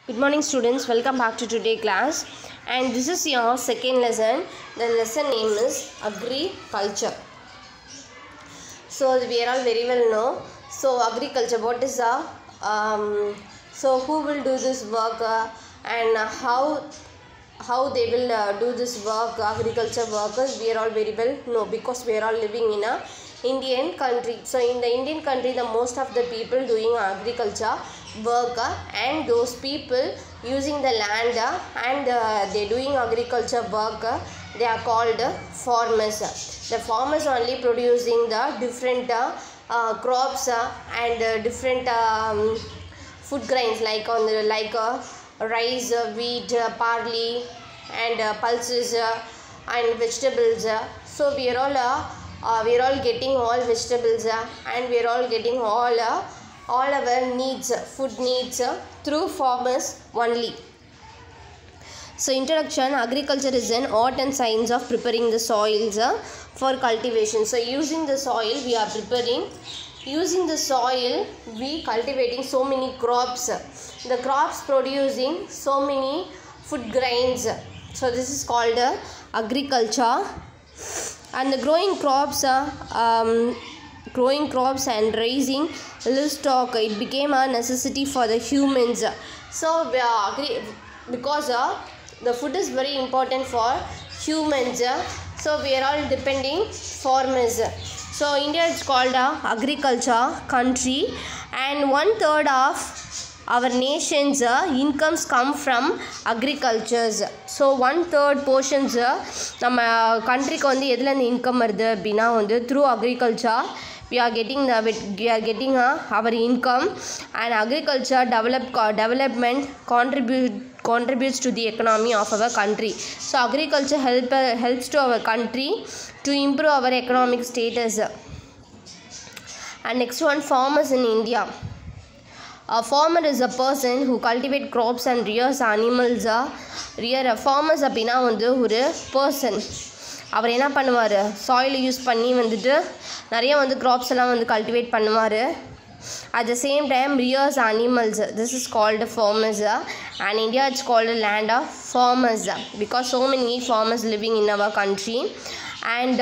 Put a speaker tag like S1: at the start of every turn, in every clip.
S1: Good morning students, welcome back to today class, and this is your second lesson. The lesson name is agriculture. So we are all very well know. So agriculture, what is so who will do this work and how they will do this work, agriculture workers, we are all very well know because we are all living in a Indian country. So in the Indian country, the most of the people doing agriculture work and those people using the land and they doing agriculture work, they are called farmers. The farmers only producing the different crops and different food grains like rice, wheat, barley and pulses and vegetables. So we are all getting all vegetables and we are all getting all our needs, food needs through farmers only. So introduction, agriculture is an art and science of preparing the soils for cultivation. So using the soil we are preparing, using the soil we cultivating so many crops, the crops producing so many food grains. So this is called agriculture. And the growing crops and raising livestock, it became a necessity for the humans. So we agree because the food is very important for humans. So we are all depending farmers. So India is called a agriculture country, and 1/3 of our nation's incomes come from agricultures. So 1/3 portions நம்ம கண்ட்ரிக்கு வந்து எதுல இருந்து income வருது அப்படின்னா வந்து through agriculture we are getting our income, and agriculture development contributes to the economy of our country. So agriculture helps to our country to improve our economic status. And next one, farmers in India. A farmer is a person who cultivates crops and rears animals. Farmers அப்படின்னா வந்து ஒரு person, அவர் என்ன பண்ணுவார், soil use பண்ணி வந்துட்டு நிறைய வந்து crops எல்லாம் வந்து கல்டிவேட் பண்ணுவார். At the same time rears animals. This is called farmers, and India is called a land of farmers because so many farmers living in our country. And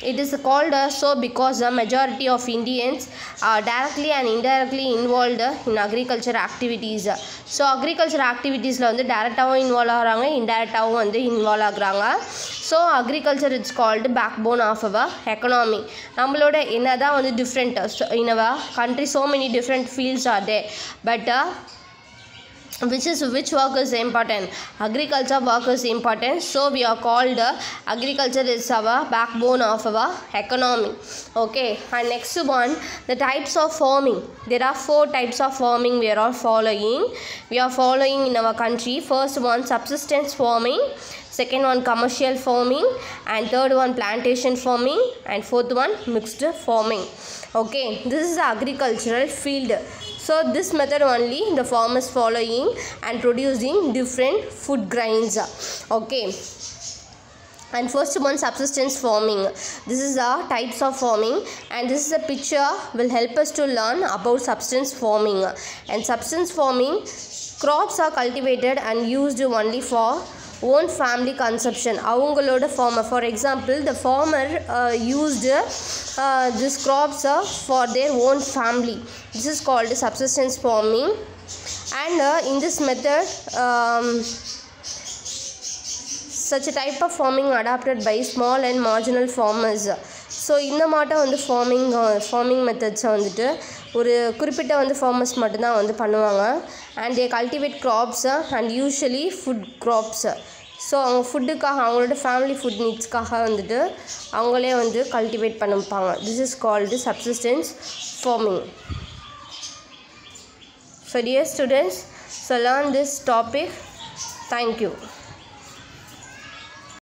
S1: it is called so because the majority of Indians are directly and indirectly involved in agriculture activities. So agriculture activities la vandu directaavum involve ஆகுறாங்க, indirectaavum vandu involve ஆகுறாங்க. So agriculture is called backbone of our economy. நம்மளோட என்னதான் வந்து different in our country, so many different fields are there, but which work is important? Agriculture work is important. So we are called agriculture is our backbone of our economy. Okay, and next one, the types of farming. There are 4 types of farming we are all following. We are following in our country. First one, subsistence farming. Second one, commercial farming, and third one, plantation farming, and fourth one, mixed farming. Okay, this is the agricultural field. So this method only the farmers following and producing different food grains. Okay, and first one, subsistence farming. This is the types of farming, and this is a picture will help us to learn about subsistence farming. And subsistence farming, crops are cultivated and used only for own family consumption. அவங்களோட farmer, for example the farmer used these crops for their own family. This is called subsistence farming. And in this method such a type of farming adopted by small and marginal farmers. So இந்த மாட்டம் வந்து farming மெத்தட்ஸை வந்துட்டு ஒரு குறிப்பிட்ட வந்து farmers மட்டும்தான் வந்து பண்ணுவாங்க. And they cultivate crops and usually food crops. So அவங்க ஃபுட்டுக்காக, அவங்களோட ஃபேமிலி ஃபுட் நீட்ஸ்க்காக வந்துட்டு அவங்களே வந்து கல்டிவேட் பண்ணிப்பாங்க. This is called subsistence farming. So dear students, so learn this topic. Thank you.